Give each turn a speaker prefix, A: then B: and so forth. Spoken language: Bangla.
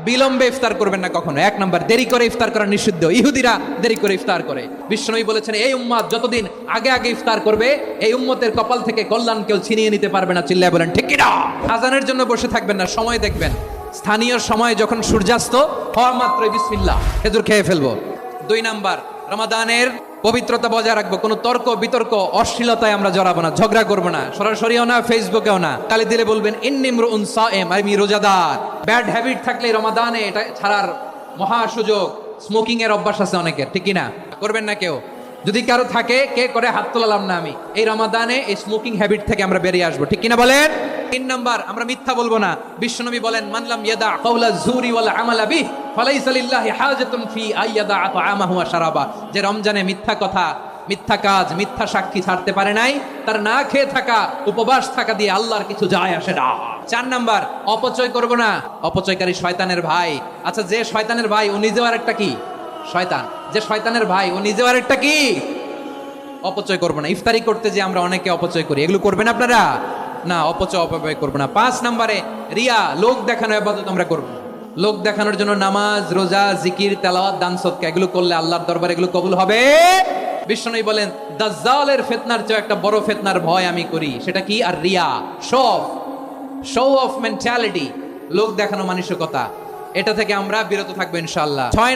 A: বিলম্বে ইফতার করবেন না কখনো। এক নাম্বার, দেরি করে ইফতার করা নিষিদ্ধ। ইহুদিরা দেরি করে ইফতার করে। বিশ্বনবী বলেছেন, এই উম্মত যতদিন আগে আগে ইফতার করবে, এই উম্মতের কপাল থেকে কল্যাণ কেউ ছিনিয়ে নিতে পারবে না। চিল্লায় বলেন ঠিক কি না? আজানের জন্য বসে থাকবেন না, সময় দেখবেন। স্থানীয় সময় যখন সূর্যাস্ত হওয়া মাত্রই বিসমিল্লাহ, খেজুর খেয়ে ফেলবো। 2 নাম্বার, রমাদানের পবিত্রতা বজায় রাখবো। কোনো তর্ক বিতর্ক অশ্লীলতায় আমরা জড়াবো না, ঝগড়া করবো না, সরাসরিও না, ফেসবুকেও না। কালি দিলে বলবেন ইন্নী ইমরুউন সায়েম, আমি রোজাদার। ব্যাড হ্যাবিট থাকলে রমাদানে এটা ছাড়ার মহা সুযোগ। স্মোকিং এর অভ্যাস আছে অনেকের, ঠিক কি না? করবেন না কেউ। যদি কারো থাকে, কে করে হাত তোলালাম না আমি। এই রমাদানে এই স্মোকিং হ্যাবিট থেকে আমরা বেরিয়ে আসবো, ঠিক কিনা বলেন? 3 নাম্বার, আমরা মিথ্যা বলবো না। বিশ্বনবী বলেন, মানলাম ইয়াদা কাওলা যুরি ওয়াল আমালা বিহি ফালাইসা লিল্লাহি হাজাতুন ফি আইয়াদা তাআমাহু ওয়া শারাবা। যে রমজানে মিথ্যা কথা, মিথ্যা কাজ, মিথ্যা সাক্ষী ছাড়তে পারে নাই, তার না খেয়ে থাকা, উপবাস থাকা দিয়ে আল্লাহর কিছু যায় আসে না। 4 নাম্বার, অপচয় করব না। অপচয়কারী শয়তানের ভাই। আচ্ছা, যে শয়তানের ভাই ও নিজেও আরেকটা কি? শয়তান। যে শয়তানের ভাই ও নিজেও আরেকটা কি? অপচয় করব না। ইফতারি করতে যে আমরা অনেকে অপচয় করি, এগুলো করবেন আপনারা না। অপচয় অপব্যয় করব না। 5 নম্বরে, রিয়া, লোক দেখানো ইবাদত আমরা করব। লোক দেখানোর জন্য নামাজ, রোজা, জিকির, তেলাওয়াত, দান সদকা এগুলো করলে আল্লাহর দরবারে এগুলো কবুল হবে। বিশ্বনবী বলেন, দাজ্জালের ফিতনার চেয়ে একটা বড় ফিতনার ভয় আমি করি। সেটা কি? আর রিয়া, শো অফ মেন্টালিটি, লোক দেখানো মানসিকতা। এটা থেকে আমরা বিরত থাকবো ইনশাআল্লাহ। 6